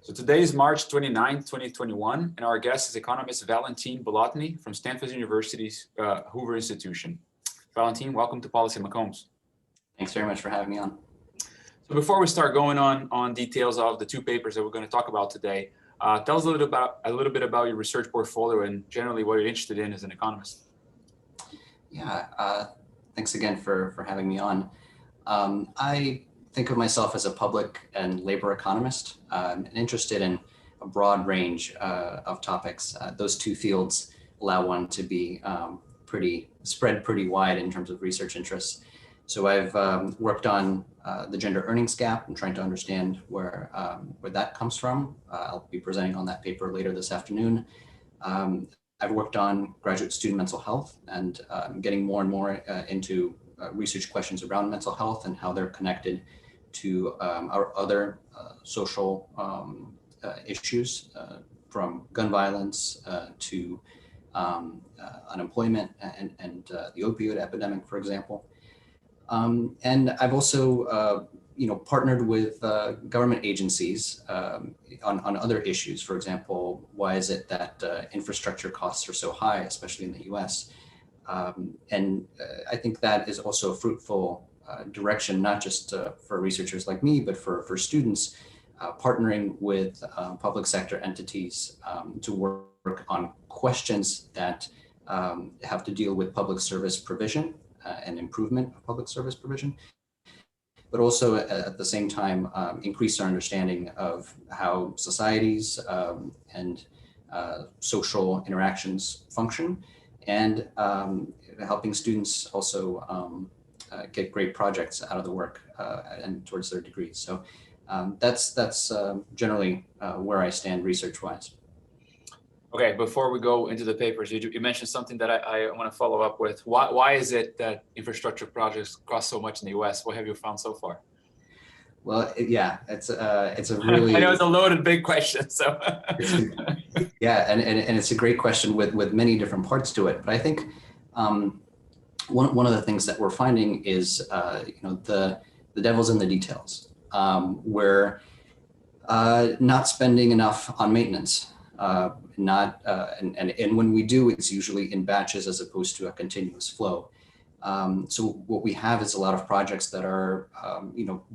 So today is March 29, 2021, and our guest is economist ValentinBolotnyy from Stanford University's Hoover Institution. Valentin, welcome to Policy McCombs. Thanks very much for having me on. So before we start going on details of the two papers that we're going to talk about today, tell us a little bit about your research portfolio and generally what you're interested in as an economist. Yeah, thanks again for having me on. I think of myself as a public and labor economist, and interested in a broad range of topics. Those two fields allow one to be spread pretty wide in terms of research interests. So I've worked on the gender earnings gap and trying to understand where that comes from. I'll be presenting on that paper later this afternoon. I've worked on graduate student mental health and getting more and more into research questions around mental health and how they're connected to our other social issues, from gun violence to unemployment and the opioid epidemic, for example. And I've also partnered with government agencies on other issues. For example, why is it that infrastructure costs are so high, especially in the US? And I think that is also a fruitful direction, not just for researchers like me, but for students, partnering with public sector entities to work on questions that have to deal with public service provision and improvement of public service provision, but also at the same time increase our understanding of how societies and social interactions function, and helping students also get great projects out of the work and towards their degrees. So that's generally where I stand research-wise. Okay, before we go into the papers, you mentioned something that I want to follow up with. Why is it that infrastructure projects cost so much in the US? What have you found so far? Well, yeah, it's a really I know it's a loaded big question. So yeah, and it's a great question with many different parts to it. But I think one of the things that we're finding is the devil's in the details. We're not spending enough on maintenance. And when we do, it's usually in batches as opposed to a continuous flow. So what we have is a lot of projects that are,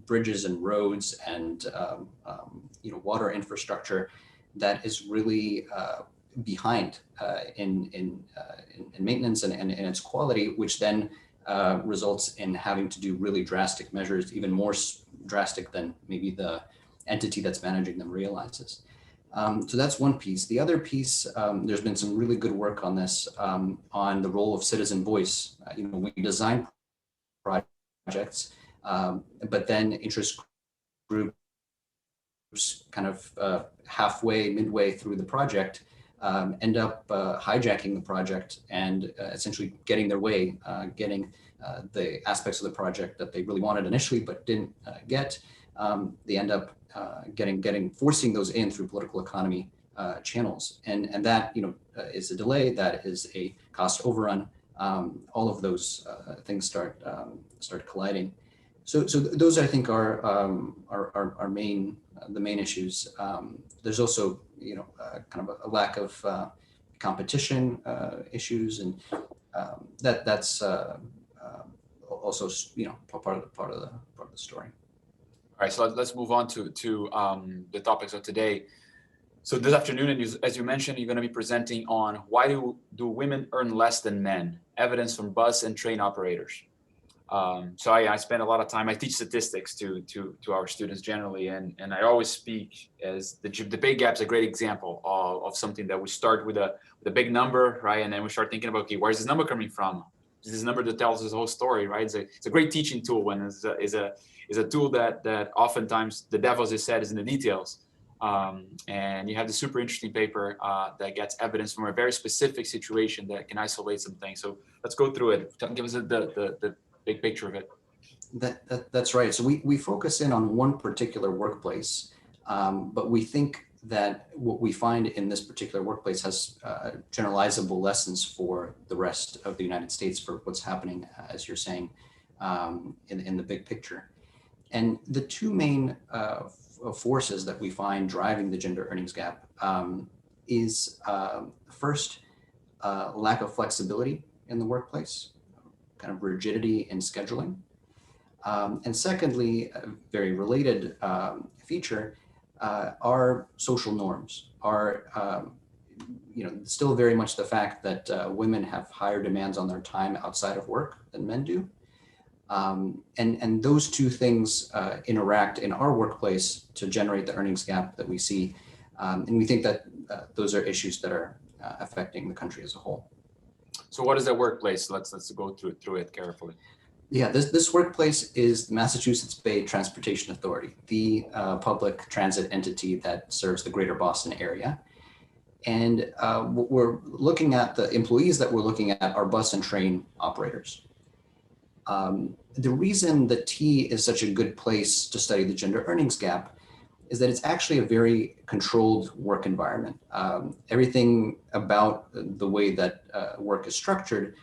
bridges and roads and, water infrastructure that is really behind in maintenance and its quality, which then results in having to do really drastic measures, even more drastic than maybe the entity that's managing them realizes. So that's one piece. The other piece, there's been some really good work on this, on the role of citizen voice. We design projects, but then interest groups kind of midway through the project, end up hijacking the project and essentially getting their way, getting the aspects of the project that they really wanted initially but didn't get. They end up forcing those in through political economy channels, and that is a delay, that is a cost overrun. All of those things start colliding. So those I think are the main issues. There's also kind of a lack of competition issues, and that's also part of the story. All right, so let's move on to the topics of today. So this afternoon, as you mentioned, you're going to be presenting on why do women earn less than men? Evidence from bus and train operators. So I spend a lot of time. I teach statistics to our students generally, and I always speak as the pay gap's a great example of something that we start with a big number, right, and then we start thinking about, okay, where's this number coming from? Is this number that tells us the whole story, right? It's a great teaching tool when is a tool that oftentimes the devil, as I said, is in the details. And you have the super interesting paper that gets evidence from a very specific situation that can isolate some things. So let's go through it. Give us the big picture of it. That's right. So we focus in on one particular workplace, but we think that what we find in this particular workplace has generalizable lessons for the rest of the United States for what's happening, as you're saying, in the big picture. And the two main forces that we find driving the gender earnings gap is first, lack of flexibility in the workplace, kind of rigidity in scheduling. And secondly, a very related feature are social norms, are still very much the fact that women have higher demands on their time outside of work than men do. And those two things interact in our workplace to generate the earnings gap that we see. And we think that those are issues that are affecting the country as a whole. So what is the workplace? Let's go through it carefully. Yeah, this workplace is the Massachusetts Bay Transportation Authority, the public transit entity that serves the greater Boston area. And what we're looking at, the employees that we're looking at are bus and train operators. The reason that T is such a good place to study the gender earnings gap is that it's actually a very controlled work environment. Everything about the way that work is structured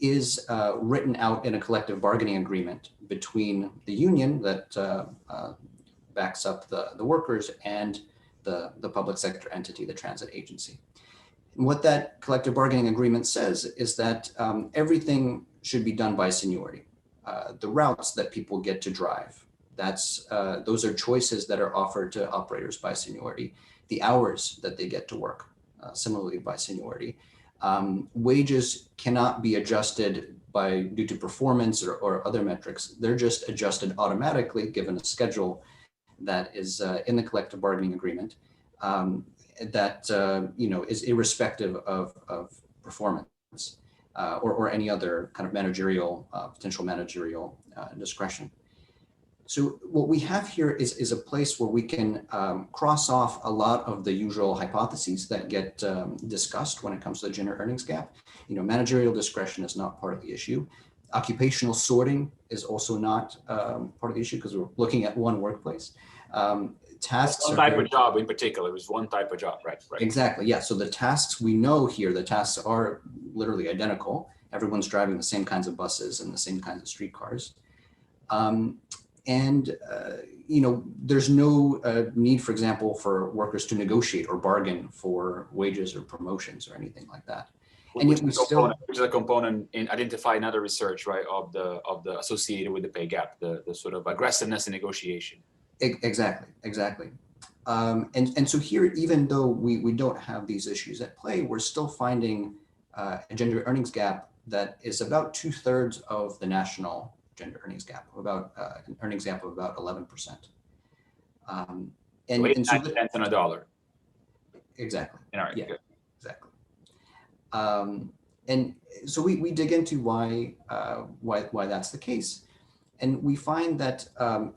is written out in a collective bargaining agreement between the union that backs up the workers and the public sector entity, the transit agency. And what that collective bargaining agreement says is that everything should be done by seniority. The routes that people get to drive, those are choices that are offered to operators by seniority. The hours that they get to work, similarly by seniority. Wages cannot be adjusted due to performance or other metrics. They're just adjusted automatically given a schedule that is in the collective bargaining agreement that is irrespective of performance or any other kind of potential managerial discretion. So what we have here is a place where we can cross off a lot of the usual hypotheses that get discussed when it comes to the gender earnings gap. Managerial discretion is not part of the issue. Occupational sorting is also not part of the issue because we're looking at one workplace. Tasks one type of job in particular. It was one type of job, right? Exactly, yeah. So the tasks we know here, the tasks are literally identical. Everyone's driving the same kinds of buses and the same kinds of streetcars. There's no need, for example, for workers to negotiate or bargain for wages or promotions or anything like that. Which is a component in identifying other research, right, of the associated with the pay gap, the sort of aggressiveness in negotiation. Exactly. And so here, even though we don't have these issues at play, we're still finding a gender earnings gap that is about 2/3 of the national gender earnings gap, about an earnings gap of about 11%. And so 8 cents on a dollar. Exactly. Yeah, good. Exactly. And so we dig into why that's the case. And we find that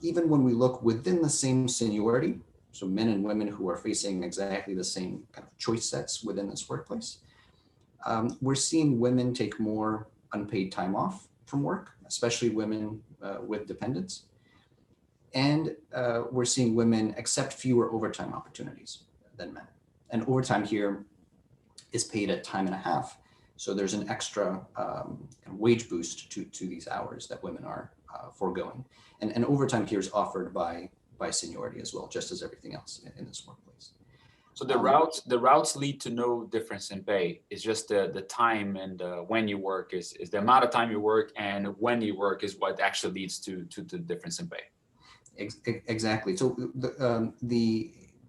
even when we look within the same seniority, so men and women who are facing exactly the same kind of choice sets within this workplace, we're seeing women take more unpaid time off from work, especially women with dependents. And we're seeing women accept fewer overtime opportunities than men. And overtime here is paid at time and a half. So there's an extra wage boost to these hours that women are foregoing. And overtime here is offered by seniority as well, just as everything else in this workplace. So the routes lead to no difference in pay. It's just the time and when you work is the amount of time you work, and when you work is what actually leads to the difference in pay. Exactly. So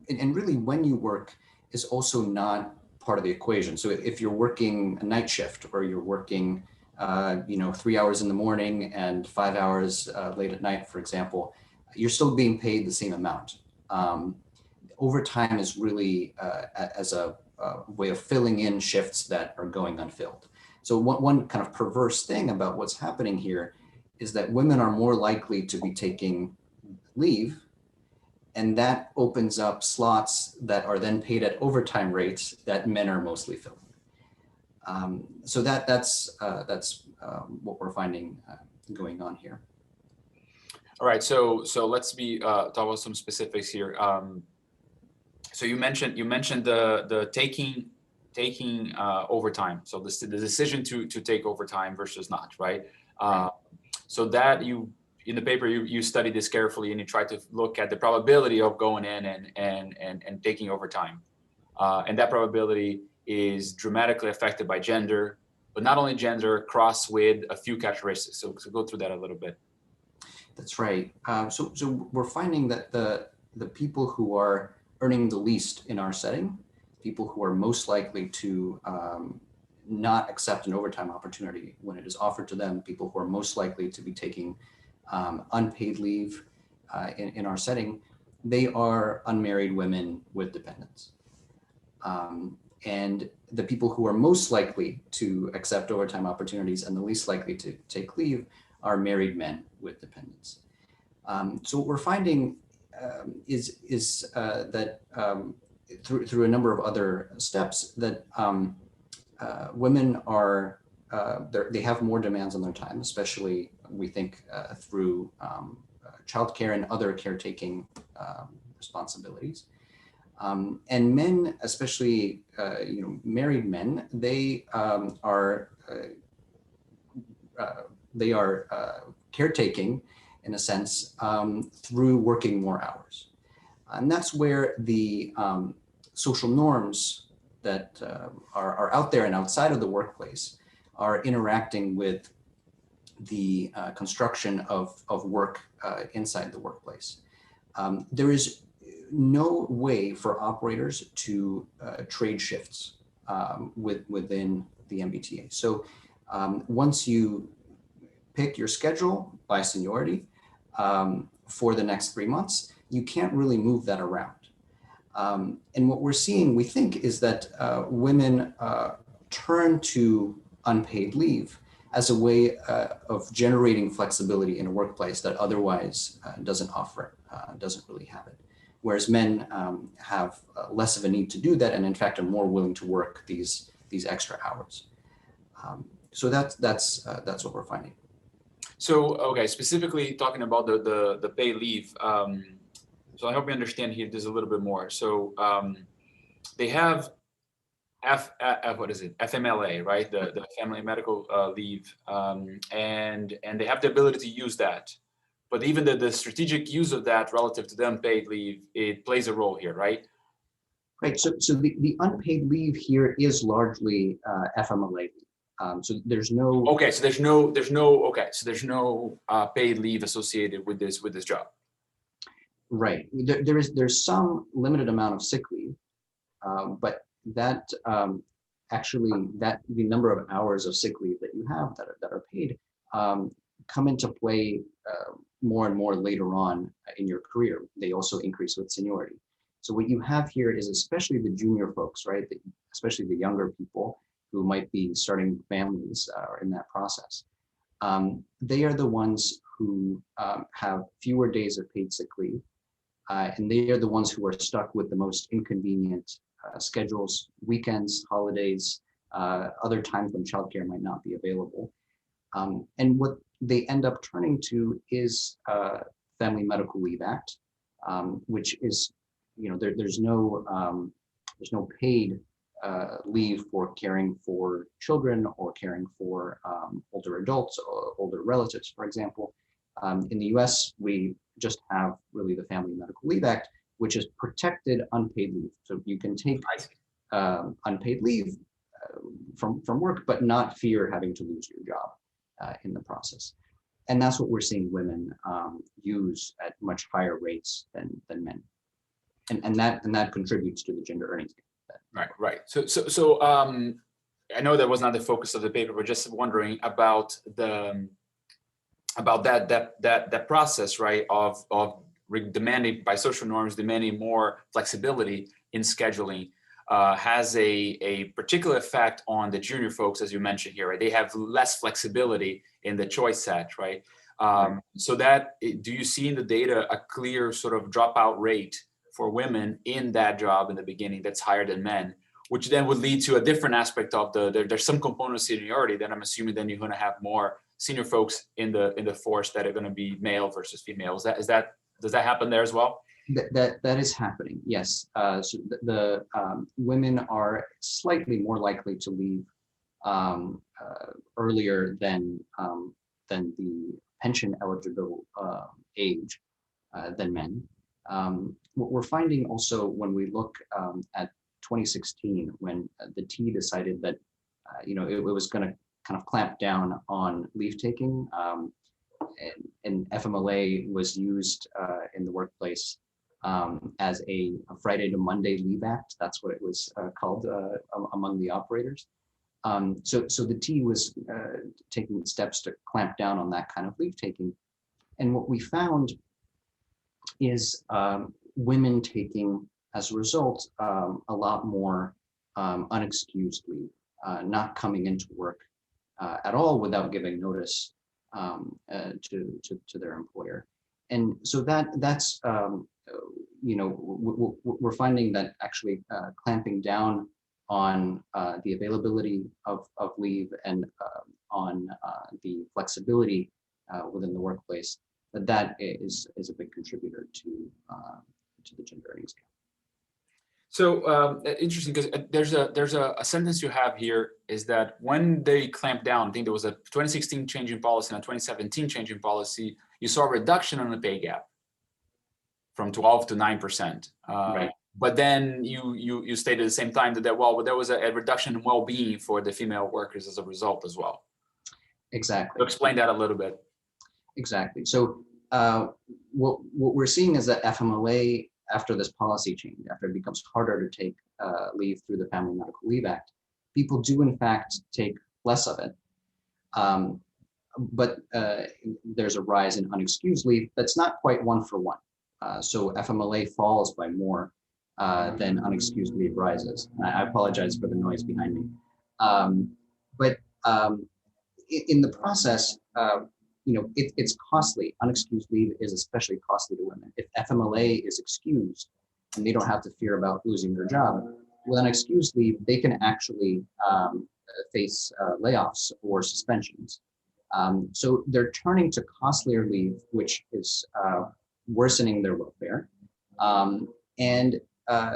and really when you work is also not part of the equation. So if you're working a night shift or you're working 3 hours in the morning and 5 hours late at night, for example, you're still being paid the same amount. Overtime is really as a way of filling in shifts that are going unfilled. So one kind of perverse thing about what's happening here is that women are more likely to be taking leave, and that opens up slots that are then paid at overtime rates that men are mostly filling. So that's what we're finding going on here. All right, so let's talk about some specifics here. So you mentioned the taking overtime. So the decision to take overtime versus not, right? So that you in the paper, you studied this carefully and you tried to look at the probability of going in and taking overtime. And that probability is dramatically affected by gender, but not only gender, crossed with a few characteristics. So go through that a little bit. That's right. So we're finding that the people who are earning the least in our setting, people who are most likely to not accept an overtime opportunity when it is offered to them, people who are most likely to be taking unpaid leave in our setting, they are unmarried women with dependents. And the people who are most likely to accept overtime opportunities and the least likely to take leave are married men with dependents. So what we're finding is that through a number of other steps that women are, they have more demands on their time, especially we think through childcare and other caretaking responsibilities. And men, especially married men, they are caretaking in a sense through working more hours, and that's where the social norms that are out there and outside of the workplace are interacting with the construction of work inside the workplace. There is no way for operators to trade shifts within the MBTA. So once you pick your schedule by seniority for the next 3 months, you can't really move that around. And what we're seeing, we think, is that women turn to unpaid leave as a way of generating flexibility in a workplace that otherwise doesn't offer it, doesn't really have it. Whereas men have less of a need to do that, and in fact are more willing to work these extra hours. So that's what we're finding. So okay, specifically talking about the paid leave. So I hope you understand here this a little bit more. So they have what is it? FMLA, right? The family medical leave, and they have the ability to use that. But even the strategic use of that relative to the unpaid leave, it plays a role here, right? Right. So the unpaid leave here is largely FMLA leave. So there's no. Okay. So there's no paid leave associated with this job. Right. There's some limited amount of sick leave, but that actually the number of hours of sick leave that you have that are paid come into play more and more later on in your career. They also increase with seniority. So what you have here is especially the junior folks, right? Especially the younger people who might be starting families or in that process. They are the ones who have fewer days of paid sick leave. And they are the ones who are stuck with the most inconvenient schedules, weekends, holidays, other times when childcare might not be available. And what they end up turning to is Family Medical Leave Act, which is, there's no paid leave for caring for children or caring for older adults or older relatives, for example. In the US, we just have really the Family Medical Leave Act, which is protected unpaid leave. So you can take unpaid leave from work, but not fear having to lose your job in the process. And that's what we're seeing women use at much higher rates than men. And that contributes to the gender earnings gap. Right. So I know that was not the focus of the paper, but just wondering about that process, right, of demanding by social norms, demanding more flexibility in scheduling, has a particular effect on the junior folks, as you mentioned here, right? They have less flexibility in the choice set, right? So do you see in the data a clear sort of dropout rate for women in that job in the beginning that's higher than men, which then would lead to a different aspect of there's some component of seniority that I'm assuming then you're going to have more senior folks in the force that are going to be male versus female. Does that happen there as well? That is happening, yes. So the women are slightly more likely to leave earlier than the pension eligible age than men. What we're finding also when we look at 2016, when the T decided that it was going to kind of clamp down on leave taking, and FMLA was used in the workplace as a Friday to Monday leave act. That's what it was called among the operators. So the T was taking steps to clamp down on that kind of leave taking. And what we found is women taking, as a result, a lot more unexcused leave, not coming into work at all without giving notice to their employer. And so that's we're finding that actually clamping down on the availability of leave and on the flexibility within the workplace, that is a big contributor to the gender earnings gap. So interesting, because there's a sentence you have here is that when they clamped down, I think there was a 2016 change in policy and a 2017 change in policy, you saw a reduction on the pay gap from 12 to 9%. Right. But then you stated at the same time that there was a reduction in well-being for the female workers as a result as well. Exactly. So explain that a little bit. Exactly. So what we're seeing is that FMLA, after this policy change, after it becomes harder to take leave through the Family Medical Leave Act, people do in fact take less of it. But there's a rise in unexcused leave that's not quite one for one. So FMLA falls by more than unexcused leave rises. I apologize for the noise behind me. But in the process, it's costly. Unexcused leave is especially costly to women. If FMLA is excused and they don't have to fear about losing their job, with unexcused leave, they can actually face layoffs or suspensions. So they're turning to costlier leave, which is worsening their welfare, and the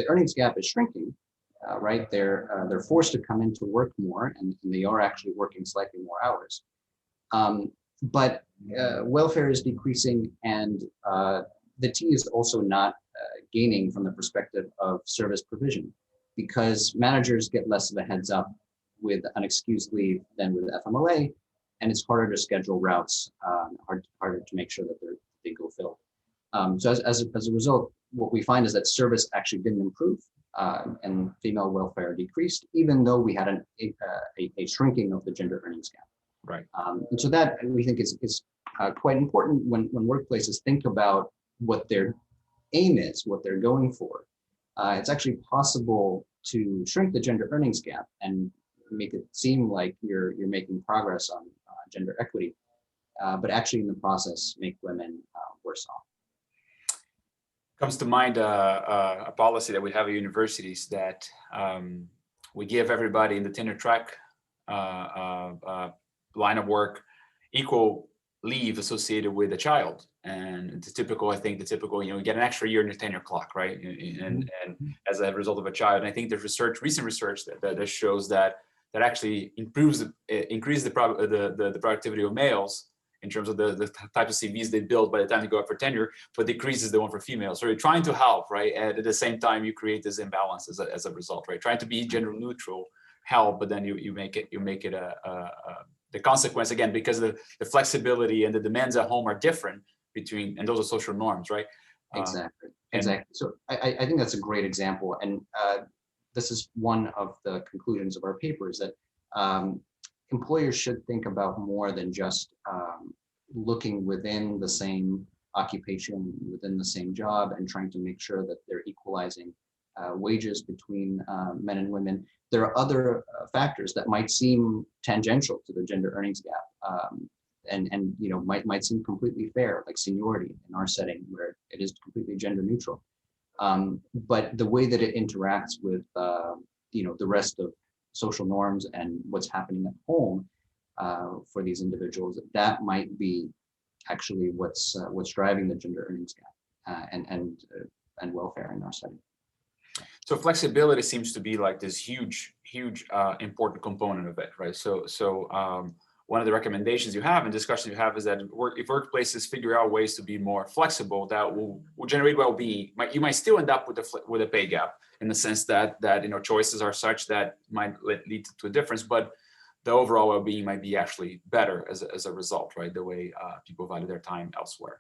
earnings gap is shrinking. Right, they're forced to come into work more, and they are actually working slightly more hours. But welfare is decreasing, and the T is also not gaining from the perspective of service provision, because managers get less of a heads up with unexcused leave than with FMLA, and it's harder to schedule routes, harder to make sure that they go filled. So as a result, what we find is that service actually didn't improve, and female welfare decreased, even though we had a shrinking of the gender earnings gap. Right. And so that we think is quite important when workplaces think about what their aim is, what they're going for. It's actually possible to shrink the gender earnings gap and make it seem like you're making progress on gender equity, but actually in the process make women worse off. Comes to mind a policy that we have at universities that we give everybody in the tenure track line of work equal leave associated with a child. And it's typical, you get an extra year in your tenure clock, right? And as a result of a child. And I think there's recent research that shows that actually increases the productivity of males in terms of the type of CVs they build by the time they go up for tenure, but decreases the one for females. So you're trying to help, right? And at the same time, you create this imbalance as a result, right? Trying to be gender neutral help, but then you make it the consequence, again, because the flexibility and the demands at home are different between, and those are social norms, right? Exactly. So I think that's a great example. And this is one of the conclusions of our paper, is that employers should think about more than just looking within the same occupation, within the same job, and trying to make sure that they're equalizing wages between men and women. There are other factors that might seem tangential to the gender earnings gap, and might seem completely fair, like seniority in our setting, where it is completely gender neutral. But the way that it interacts with the rest of social norms and what's happening at home for these individuals, that might be actually what's driving the gender earnings gap and welfare in our setting. So flexibility seems to be like this huge important component of it, right? So one of the recommendations you have and discussions you have is that if workplaces figure out ways to be more flexible, that will generate well-being. You might still end up with a pay gap in the sense that choices are such that might lead to a difference, but the overall well-being might be actually better as a result, right? The way people value their time elsewhere.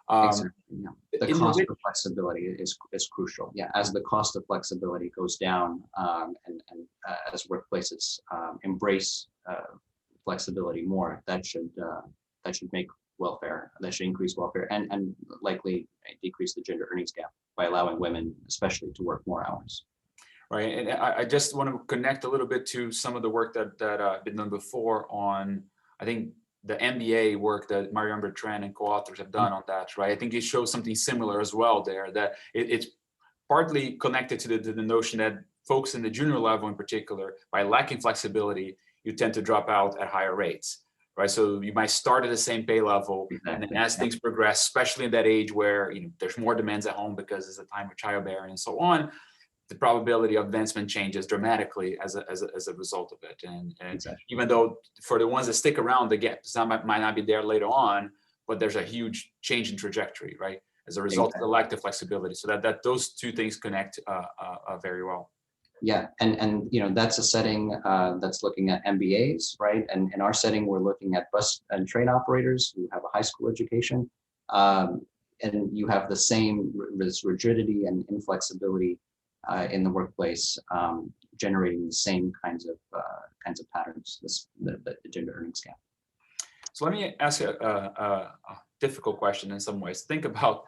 Exactly. Yeah. The cost of flexibility is crucial. Yeah, as the cost of flexibility goes down, and as workplaces embrace flexibility more, that should make welfare, that should increase welfare, and likely decrease the gender earnings gap by allowing women, especially, to work more hours. Right, and I just want to connect a little bit to some of the work that been done before on, I think, the MBA work that Marianne Bertrand and co-authors have done on that, right? I think it shows something similar as well there, that it's partly connected to the notion that folks in the junior level in particular, by lacking flexibility, you tend to drop out at higher rates, right? So you might start at the same pay level, and then as things progress, especially in that age where there's more demands at home because it's a time of childbearing and so on, the probability of advancement changes dramatically as a result of it. And exactly. Even though for the ones that stick around, the gap might not be there later on, but there's a huge change in trajectory, right? As a result of the lack of flexibility. So that those two things connect very well. Yeah, and that's a setting that's looking at MBAs, right? And in our setting, we're looking at bus and train operators who have a high school education, and you have the same rigidity and inflexibility in the workplace, generating the same kinds of patterns, the gender earnings gap. So let me ask a difficult question in some ways. Think about,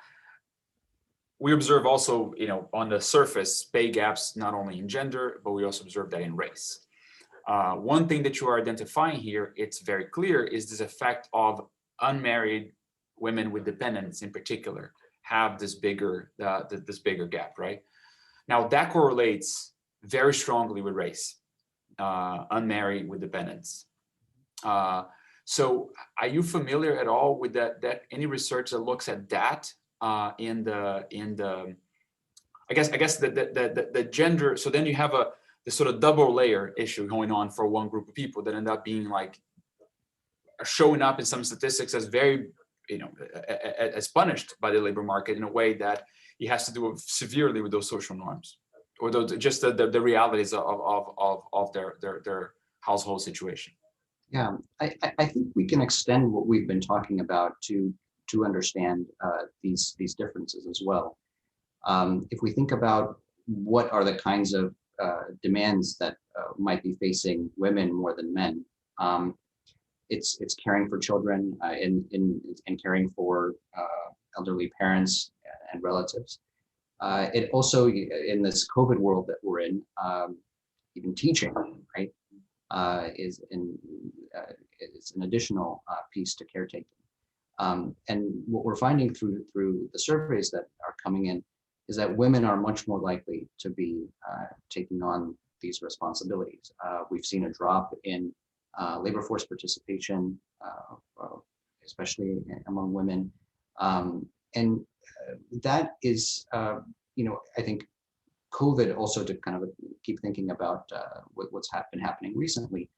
we observe also, on the surface, pay gaps, not only in gender, but we also observe that in race. One thing that you are identifying here, it's very clear, is this effect of unmarried women with dependents in particular have this bigger gap, right? Now that correlates very strongly with race, unmarried with dependents. So are you familiar at all with that any research that looks at that in the I guess the gender? So then you have this sort of double layer issue going on for one group of people that end up being like showing up in some statistics as very, as punished by the labor market in a way that it has to do severely with those social norms, or just the realities of their household situation. Yeah, I think we can extend what we've been talking about to understand these differences as well. If we think about what are the kinds of demands that might be facing women more than men, it's caring for children and caring for elderly parents and relatives. It also, in this COVID world that we're in, even teaching, right, is an additional piece to caretaking. And what we're finding through the surveys that are coming in is that women are much more likely to be taking on these responsibilities. We've seen a drop in labor force participation, especially among women. And that is, I think COVID also, to kind of keep thinking about what's been happening recently.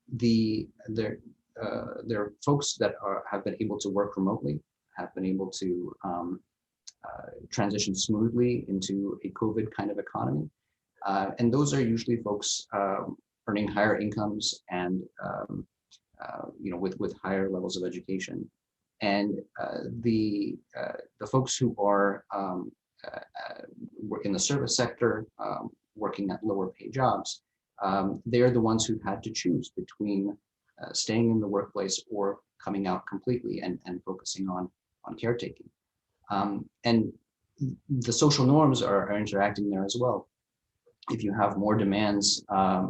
There are folks that have been able to work remotely, have been able to transition smoothly into a COVID kind of economy. And those are usually folks earning higher incomes and with higher levels of education. And the folks who are in the service sector, working at lower paid jobs, they're the ones who've had to choose between staying in the workplace or coming out completely and focusing on caretaking. And the social norms are interacting there as well. If you have more demands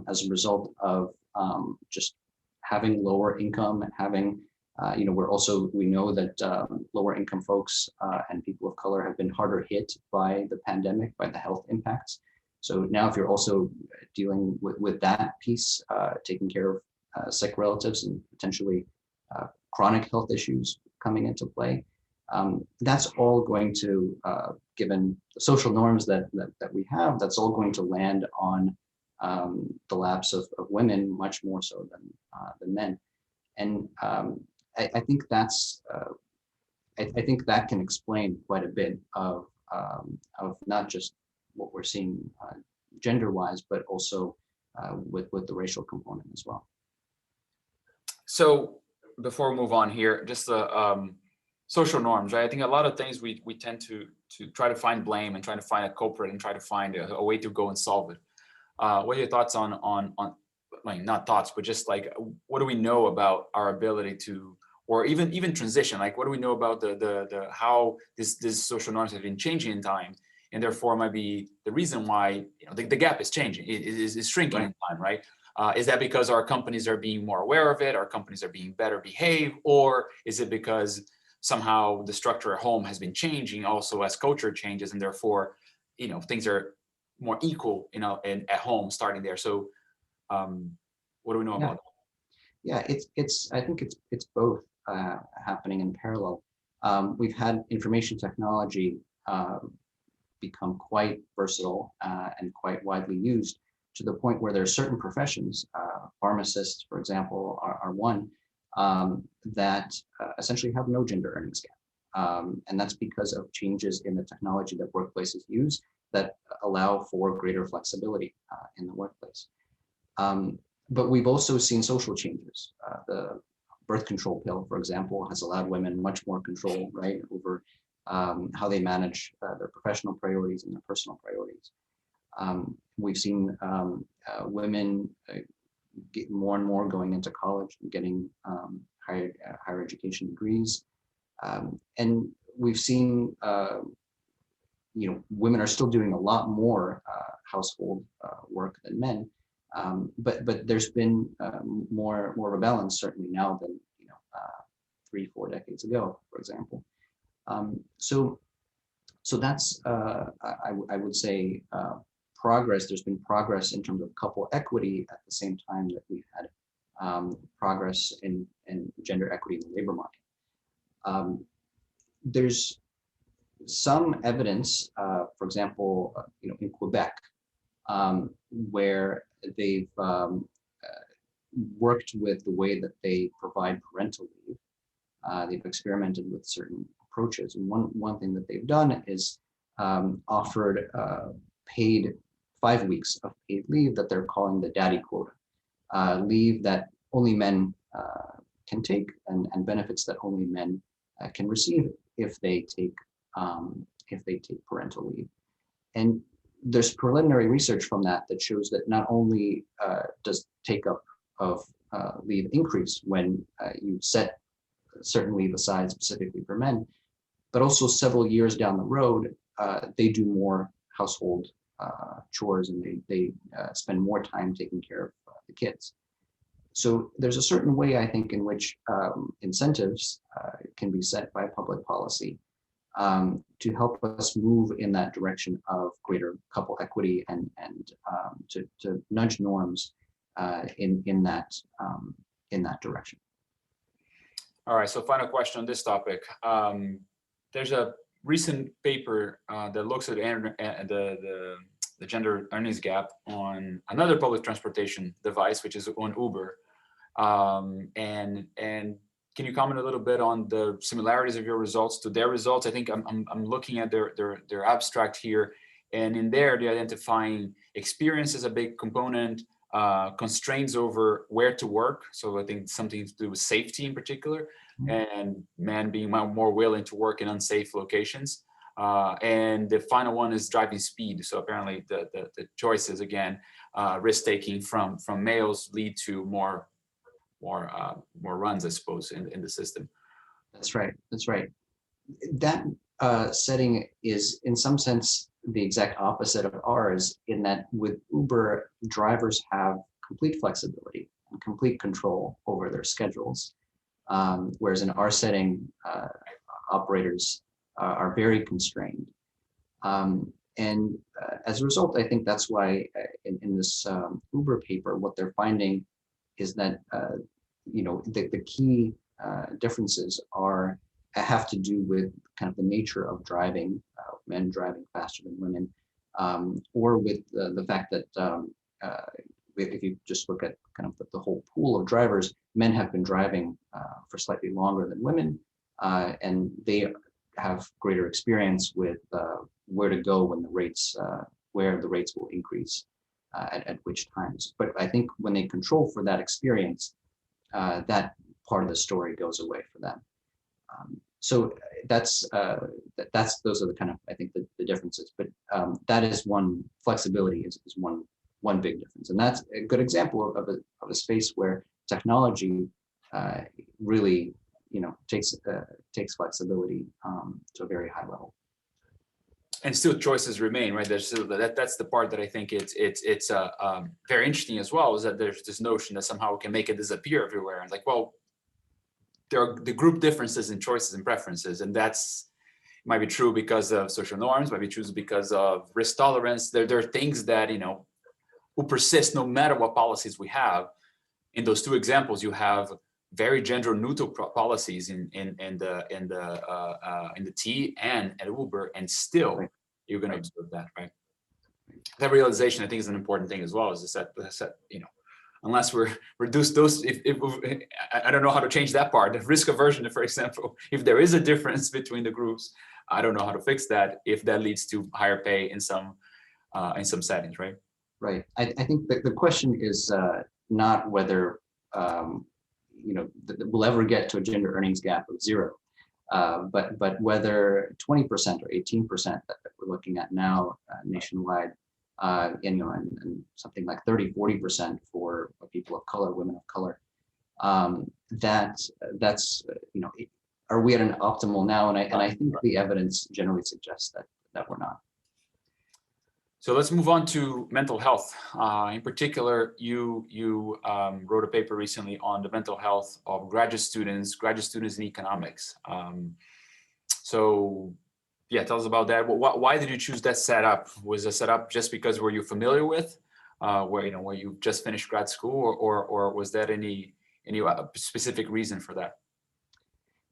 as a result of just having lower income and having, we know that lower income folks and people of color have been harder hit by the pandemic, by the health impacts. So now if you're also dealing with that piece, taking care of sick relatives and potentially chronic health issues coming into play, that's all going to, given the social norms that we have, that's all going to land on the lapse of women much more so than men. And I think that's I think that can explain quite a bit of not just what we're seeing gender-wise, but also with the racial component as well. So before we move on here, just the social norms, right? I think a lot of things we tend to try to find blame and try to find a culprit and try to find a way to go and solve it. What are your thoughts on like, not thoughts, but just like, what do we know about our ability to, or even transition? Like, what do we know about the how this social norms have been changing in time, and therefore might be the reason why, you know, the gap is changing, is shrinking Right. in time, right? Is that because our companies are being more aware of it, our companies are being better behaved, or is it because somehow the structure at home has been changing also as culture changes, and therefore, you know, things are more equal, you know, at home starting there? So what do we know Yeah. about that? Yeah, it's I think it's both happening in parallel. We've had information technology become quite versatile and quite widely used to the point where there are certain professions, pharmacists, for example, are one that essentially have no gender earnings gap. And that's because of changes in the technology that workplaces use that allow for greater flexibility in the workplace. But we've also seen social changes. The birth control pill, for example, has allowed women much more control, right, over how they manage their professional priorities and their personal priorities. We've seen women get more and more going into college and getting higher education degrees. And we've seen, you know, women are still doing a lot more household work than men. But there's been more of a balance certainly now than, you know, 3-4 decades ago, for example. So that's I would say progress. There's been progress in terms of couple equity at the same time that we've had progress in gender equity in the labor market. There's some evidence, for example, you know, in Quebec, where they've worked with the way that they provide parental leave. They've experimented with certain approaches, and one thing that they've done is offered paid 5 weeks of paid leave that they're calling the daddy quota, leave that only men can take, and benefits that only men can receive if they take parental leave. And there's preliminary research from that shows that not only does take up of leave increase when you set certain leave aside specifically for men, but also several years down the road, they do more household chores, and they spend more time taking care of the kids. So there's a certain way, I think, in which incentives can be set by public policy to help us move in that direction of greater couple equity and to nudge norms in that direction. All right, so final question on this topic. There's a recent paper that looks at the gender earnings gap on another public transportation device, which is on Uber. And can you comment a little bit on the similarities of your results to their results? I think I'm looking at their abstract here, and in there they're identifying experience as a big component, constraints over where to work. So I think something to do with safety in particular, and men being more willing to work in unsafe locations. And the final one is driving speed. So apparently the choices, again, risk taking from males lead to more runs, I suppose, in the system. That's right. That's right. That setting is, in some sense, the exact opposite of ours, in that with Uber, drivers have complete flexibility and complete control over their schedules, whereas in our setting, operators are very constrained. And as a result, I think that's why in this Uber paper, what they're finding is that you know, the key differences have to do with kind of the nature of driving, men driving faster than women, or with the fact that if you just look at kind of the whole pool of drivers, men have been driving for slightly longer than women, and they have greater experience with where to go when where the rates will increase at which times. But I think when they control for that experience, that part of the story goes away for them. So those are the kind of, I think, the differences. But that is one flexibility is one big difference, and that's a good example of a space where technology really takes flexibility to a very high level. And still choices remain, right? There's still, that's the part that I think it's very interesting as well, is that there's this notion that somehow we can make it disappear everywhere. And like, well, there are the group differences in choices and preferences, and that's might be true because of social norms, might be true because of risk tolerance. There are things that will persist no matter what policies we have. In those two examples, you have very gender neutral policies in the T and at Uber, and still Right. you're going to observe that, right? That realization, I think, is an important thing as well. Is that unless we're reduce those, if I don't know how to change that part. The risk aversion, for example, if there is a difference between the groups, I don't know how to fix that if that leads to higher pay in some settings, right? Right. I think that the question is not whether we'll ever get to a gender earnings gap of 0, but whether 20% or 18% that we're looking at now nationwide, and something like 30-40% for people of color, women of color, that's are we at an optimal now? And I think the evidence generally suggests that we're not. So let's move on to mental health. In particular, you wrote a paper recently on the mental health of graduate students in economics. So yeah, tell us about that. Why did you choose that setup? Was the setup just because were you familiar with where you just finished grad school, or was that any specific reason for that?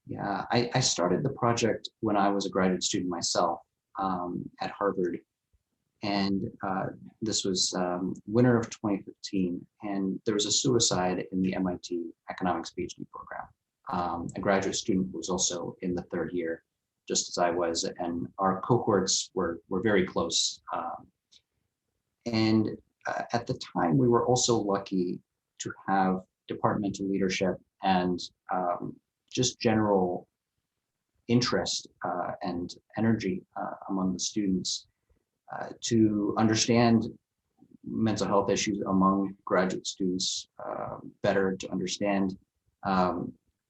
Yeah, I started the project when I was a graduate student myself at Harvard. And this was winter of 2015, and there was a suicide in the MIT economics PhD program. A graduate student who was also in the 3rd year, just as I was, and our cohorts were very close. And at the time, we were also lucky to have departmental leadership and just general interest and energy among the students to understand mental health issues among graduate students better, to understand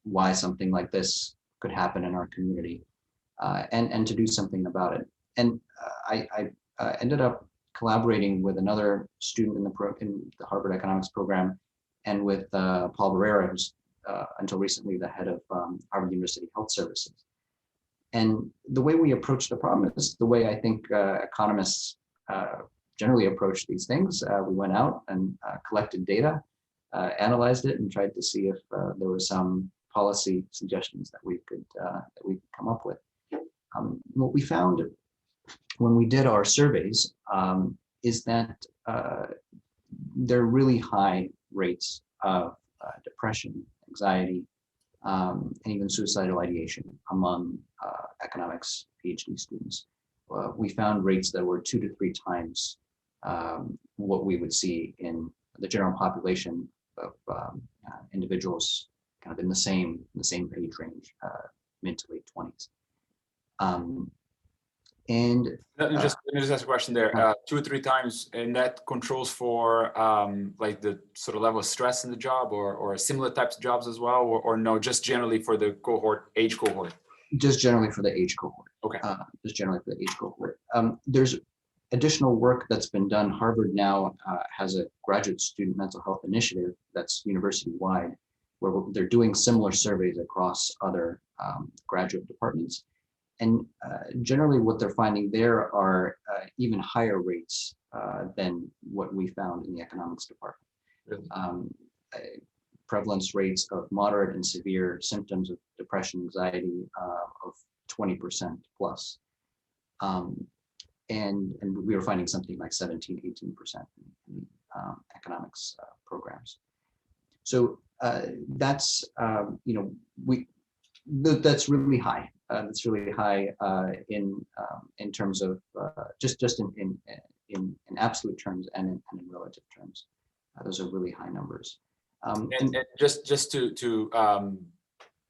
why something like this could happen in our community, and to do something about it. And I ended up collaborating with another student in the Harvard economics program, and with Paul Barrera, who's until recently the head of Harvard University Health Services. And the way we approach the problem is the way I think economists generally approach these things. We went out and collected data, analyzed it, and tried to see if there were some policy suggestions that we could come up with. What we found when we did our surveys is that there are really high rates of depression, anxiety, and even suicidal ideation among economics PhD students. We found rates that were 2 to 3 times what we would see in the general population of individuals kind of in the same age range, mid to late 20s. And let me just ask a question there. 2 or 3 times, and that controls for like the sort of level of stress in the job, or similar types of jobs as well, or no, just generally for the age cohort? Just generally for the age cohort. Okay. Just generally for the age cohort. There's additional work that's been done. Harvard now has a graduate student mental health initiative that's university-wide, where they're doing similar surveys across other graduate departments. And generally what they're finding there are even higher rates than what we found in the economics department. Really? Prevalence rates of moderate and severe symptoms of depression, anxiety of 20% plus. And we were finding something like 17-18% in economics programs. So that's that's really high. That's really high in terms of just in absolute terms and in relative terms. Those are really high numbers. And just to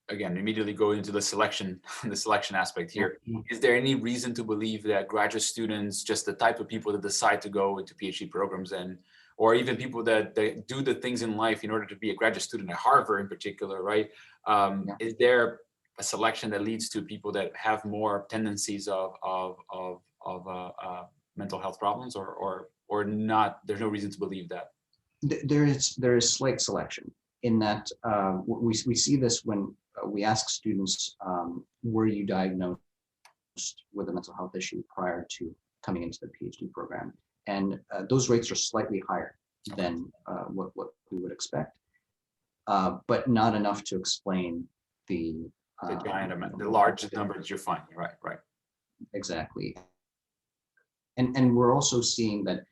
again immediately go into the selection the selection aspect here. Is there any reason to believe that graduate students, just the type of people that decide to go into PhD programs, and or even people that do the things in life in order to be a graduate student at Harvard in particular, right? Is there a selection that leads to people that have more tendencies of mental health problems, or not? There's no reason to believe that. There is slight selection in that we see this when we ask students, were you diagnosed with a mental health issue prior to coming into the PhD program? And those rates are slightly higher than what we would expect, but not enough to explain the giant amount, the large numbers you're finding, right? Exactly. And we're also seeing that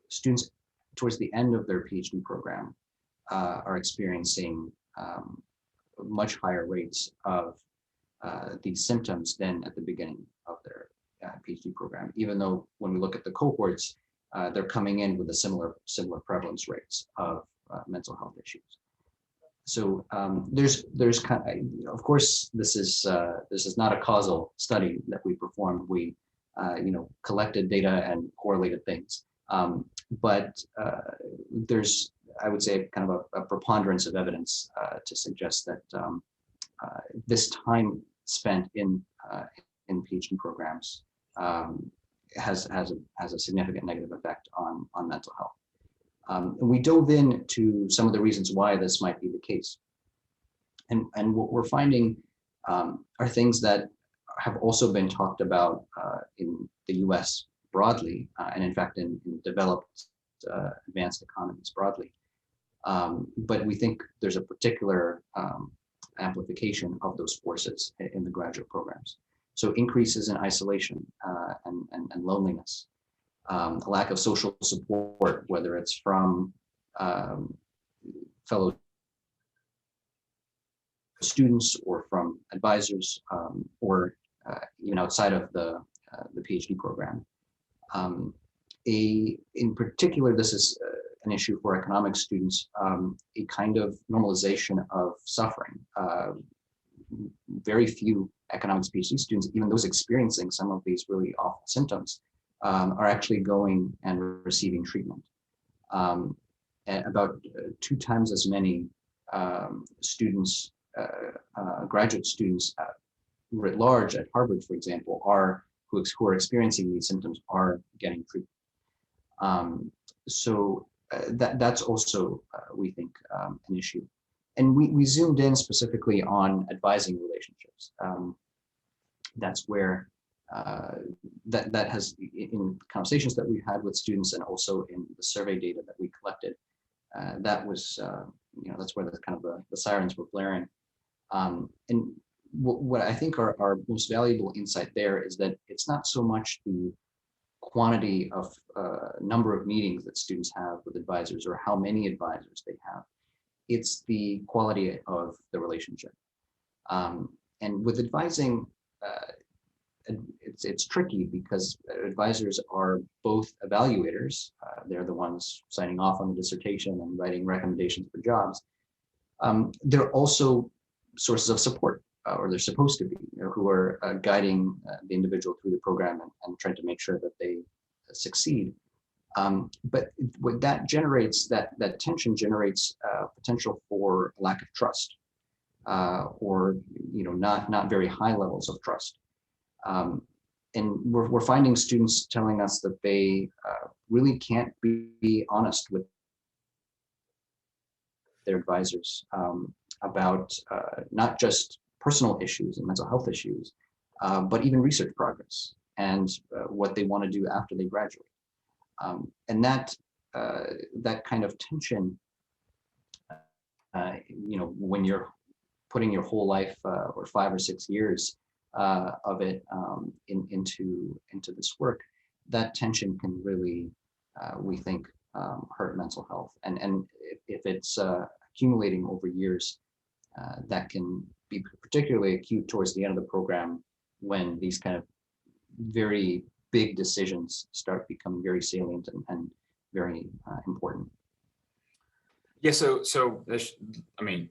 students towards the end of their PhD program are experiencing much higher rates of these symptoms than at the beginning of their PhD program, even though when we look at the cohorts, they're coming in with a similar prevalence rates of mental health issues. So there's kind of course, this is not a causal study that we performed. We collected data and correlated things, but there's, I would say, kind of a preponderance of evidence to suggest that this time spent in PhD programs has a significant negative effect on mental health. And we dove into some of the reasons why this might be the case, and what we're finding are things that have also been talked about in the U.S. broadly, and in fact in developed advanced economies broadly. But we think there's a particular amplification of those forces in the graduate programs. So increases in isolation and loneliness, a lack of social support, whether it's from fellow students or from advisors, or even outside of the PhD program. In particular, this is an issue for economics students, a kind of normalization of suffering. Very few economics PhD students, even those experiencing some of these really awful symptoms, are actually going and receiving treatment. And about 2 times as many students, graduate students writ large at Harvard, for example, who are experiencing these symptoms are getting treatment. So that's also, we think, an issue. And we zoomed in specifically on advising relationships. That's where that has, in conversations that we've had with students and also in the survey data that we collected, that was, that's where the sirens were blaring. And what I think our most valuable insight there is that it's not so much the quantity of number of meetings that students have with advisors or how many advisors they have. It's the quality of the relationship. And with advising, it's tricky because advisors are both evaluators. They're the ones signing off on the dissertation and writing recommendations for jobs. They're also sources of support, or they're supposed to be, who are guiding the individual through the program and trying to make sure that they succeed. But what that generates, that tension generates potential for a lack of trust, or not very high levels of trust. And we're finding students telling us that they really can't be honest with their advisors about not just personal issues and mental health issues, but even research progress and what they want to do after they graduate. And that kind of tension, when you're putting your whole life or 5 or 6 years of it into this work, that tension can really, we think, hurt mental health. And if it's accumulating over years, that can be particularly acute towards the end of the program when these kind of very big decisions start becoming very salient and very important. Yeah, so I mean,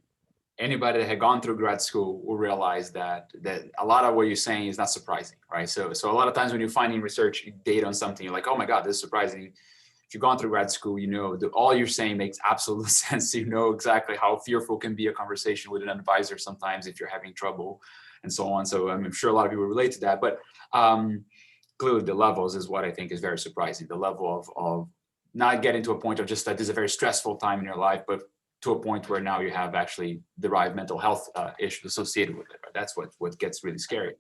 anybody that had gone through grad school will realize that a lot of what you're saying is not surprising, right? So a lot of times when you're finding research data on something, you're like, oh my God, this is surprising. If you've gone through grad school, you know that all you're saying makes absolute sense. You know exactly how fearful can be a conversation with an advisor sometimes if you're having trouble and so on. So I'm sure a lot of people relate to that, but clearly the levels is what I think is very surprising. The level of not getting to a point of just that this is a very stressful time in your life, but to a point where now you have actually derived mental health issues associated with it. Right? That's what gets really scary.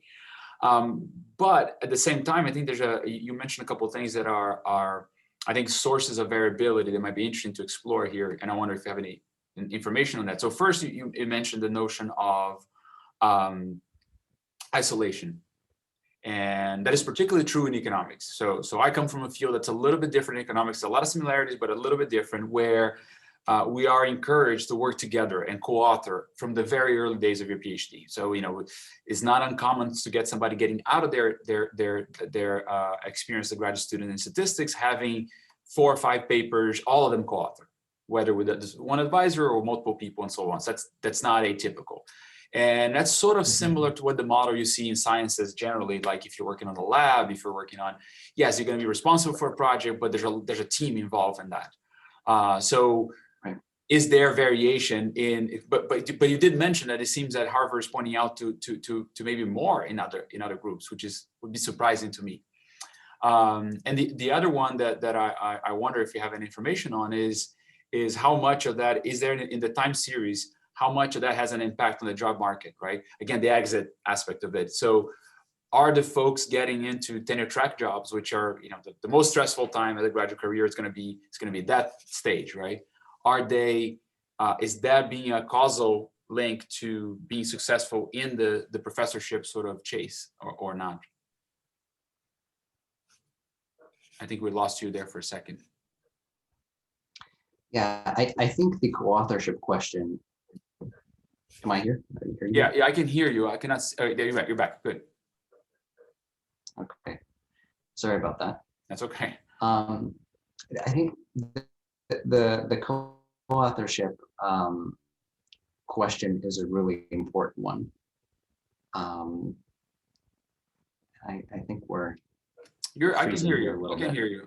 But at the same time, I think you mentioned a couple of things that are I think sources of variability that might be interesting to explore here. And I wonder if you have any information on that. So first, you mentioned the notion of isolation. And that is particularly true in economics. So I come from a field that's a little bit different in economics, a lot of similarities, but a little bit different, where we are encouraged to work together and co-author from the very early days of your PhD. So, it's not uncommon to get somebody getting out of their experience as a graduate student in statistics, having 4 or 5 papers, all of them co-author, whether with one advisor or multiple people and so on. So that's not atypical. And that's sort of similar to what the model you see in sciences generally, like if you're working on the lab, if you're working on, yes, you're going to be responsible for a project, but there's a team involved in that. So is there variation in, but you did mention that it seems that Harvard is pointing out to maybe more in other groups, which would be surprising to me. And the other one that I wonder if you have any information on is how much of that is there in the time series, how much of that has an impact on the job market, right? Again, the exit aspect of it. So are the folks getting into tenure track jobs, which are, the most stressful time of the graduate career, it's going to be that stage, right? Are they, is that being a causal link to being successful in the professorship sort of chase or not? I think we lost you there for a second. Yeah, I think the co-authorship question. Am I here? Yeah, I can hear you. I cannot. There you're back. Good. Okay. Sorry about that. That's okay. I think the co-authorship question is a really important one. I think we're. I can hear you. I can hear you.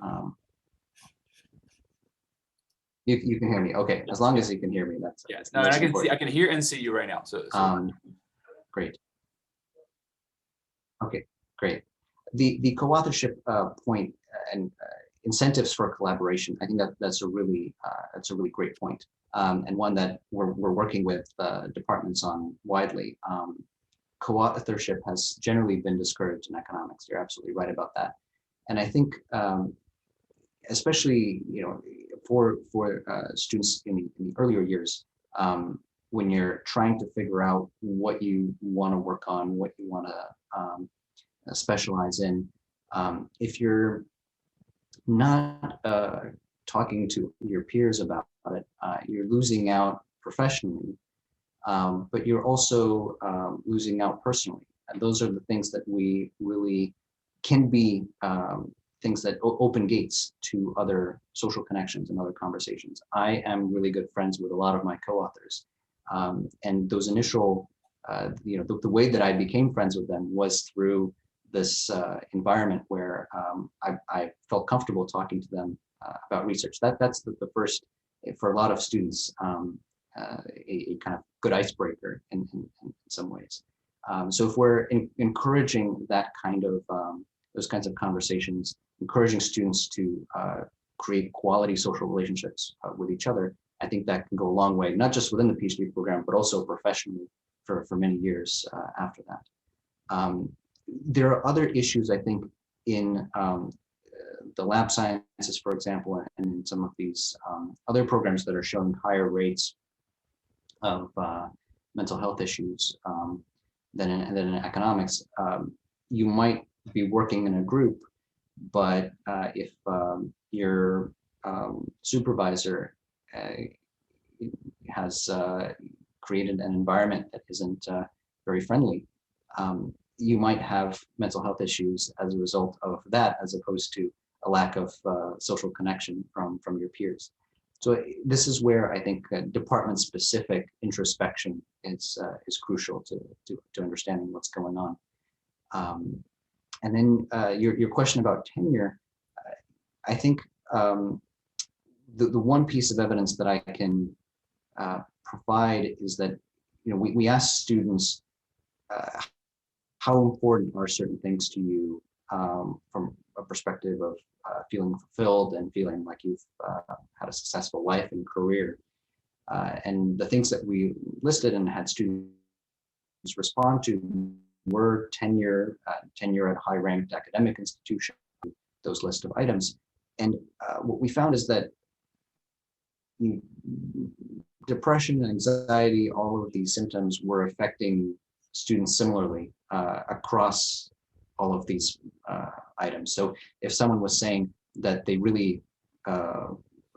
You can hear me. Okay, as long as you can hear me, that's yes. No, I can see. I can hear and see you right now. So. Great. Okay, great. The co-authorship point and incentives for collaboration. I think that's a really great point, and one that we're working with departments on widely. Co-authorship has generally been discouraged in economics. You're absolutely right about that, and I think especially for students in the earlier years, when you're trying to figure out what you want to work on, what you want to specialize in, if you're not talking to your peers about it, you're losing out professionally, but you're also losing out personally. And those are the things that we really can be things that open gates to other social connections and other conversations. I am really good friends with a lot of my co-authors. And those initial, the way that I became friends with them was through this environment where I felt comfortable talking to them about research. That's the first, for a lot of students, a kind of good icebreaker in some ways. So if we're encouraging that kind of, those kinds of conversations, encouraging students to create quality social relationships with each other, I think that can go a long way, not just within the PhD program, but also professionally for many years after that. There are other issues, I think, in the lab sciences, for example, and in some of these other programs that are showing higher rates of mental health issues than in economics. You might be working in a group, but if you're supervisor has created an environment that isn't very friendly, you might have mental health issues as a result of that, as opposed to a lack of social connection from your peers. So this is where I think department-specific introspection is crucial to understanding what's going on. And then your question about tenure, I think the one piece of evidence that I can provide is that, you know, we ask students how important are certain things to you from a perspective of feeling fulfilled and feeling like you've had a successful life and career. And the things that we listed and had students respond to were tenure at high-ranked academic institutions, those list of items. And what we found is that depression and anxiety, all of these symptoms were affecting students similarly across all of these items. So if someone was saying that they really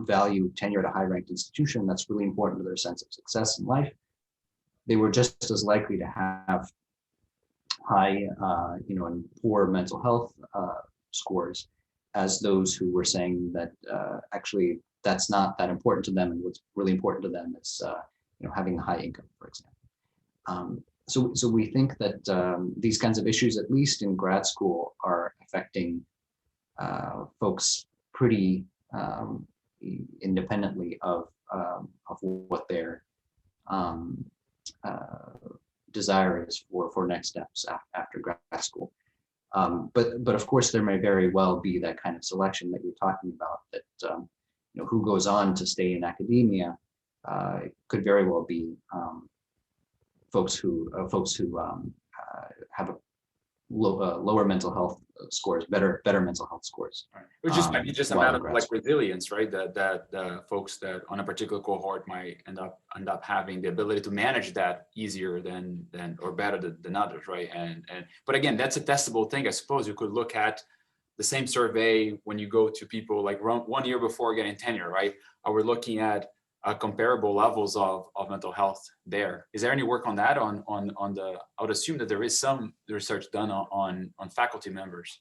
value tenure at a high-ranked institution, that's really important to their sense of success in life, they were just as likely to have high, and poor mental health scores as those who were saying that actually that's not that important to them, and what's really important to them is having a high income, for example. So we think that these kinds of issues, at least in grad school, are affecting folks pretty independently of what their desire is for next steps after grad school. But of course, there may very well be that kind of selection that you're talking about, that who goes on to stay in academia could very well be folks who have a lower mental health scores, better mental health scores. Right. It might be just a matter of like resilience, right? That the folks that on a particular cohort might end up having the ability to manage that easier than or better than others, right? And but again, that's a testable thing. I suppose you could look at the same survey when you go to people like 1 year before getting tenure, right? We're looking at comparable levels of mental health there. Is there any work on that on the, I would assume that there is some research done on faculty members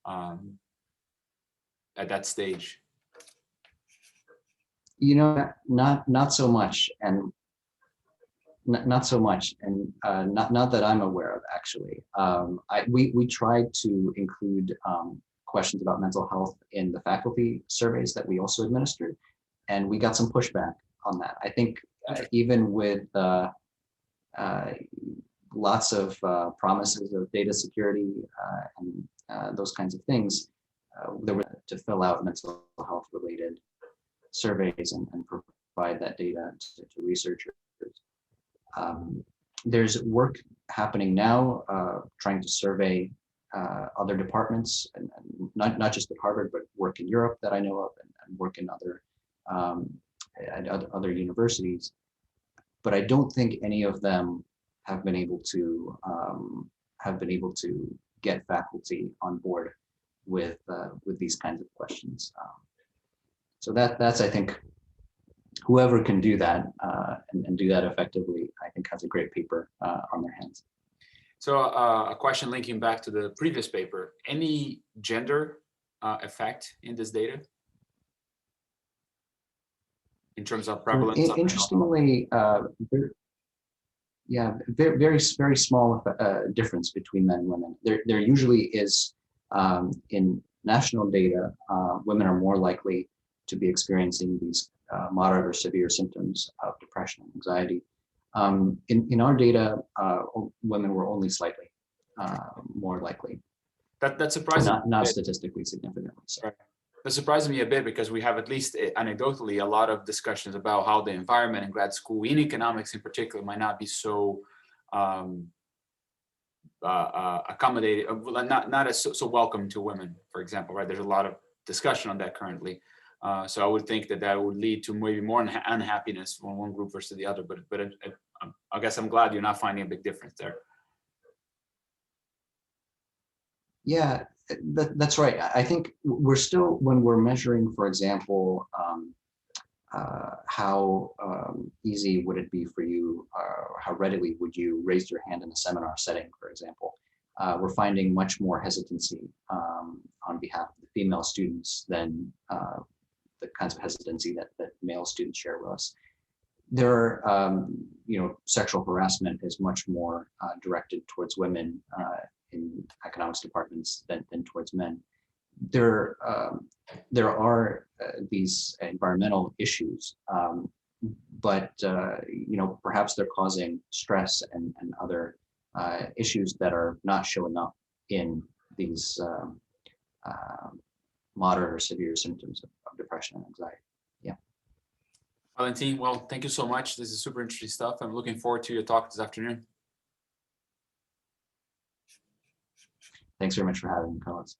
at that stage? Not so much, and not so much, and not that I'm aware of, actually. We tried to include questions about mental health in the faculty surveys that we also administered, and we got some pushback on that. I think even with lots of promises of data security and those kinds of things, there were to fill out mental health related surveys and provide that data to researchers. There's work happening now trying to survey other departments, and not just at Harvard, but work in Europe that I know of, and work in other universities. But I don't think any of them have been able to get faculty on board with these kinds of questions. So that's, I think, whoever can do that and do that effectively, I think has a great paper on their hands. So a question linking back to the previous paper: any gender effect in this data in terms of prevalence? Interestingly, very small difference between men and women. There usually is in national data, women are more likely to be experiencing these moderate or severe symptoms of depression and anxiety. In our data, women were only slightly more likely. That surprises me. Not statistically significantly. So. Right. That surprises me a bit, because we have, at least anecdotally, a lot of discussions about how the environment in grad school, in economics in particular, might not be so accommodating, not as so welcome to women, for example, right? There's a lot of discussion on that currently. So I would think that would lead to maybe more unhappiness from one group versus the other. But I guess I'm glad you're not finding a big difference there. Yeah, That's right. I think we're still, when we're measuring, for example, how easy would it be for you, how readily would you raise your hand in a seminar setting, for example, we're finding much more hesitancy on behalf of the female students than the kinds of hesitancy that male students share with us. There are, sexual harassment is much more directed towards women in economics departments than towards men. There are these environmental issues, but perhaps they're causing stress and other issues that are not showing up in these moderate or severe symptoms of depression and anxiety. Yeah. Valentin, well, thank you so much. This is super interesting stuff. I'm looking forward to your talk this afternoon. Thanks very much for having me, Carlos.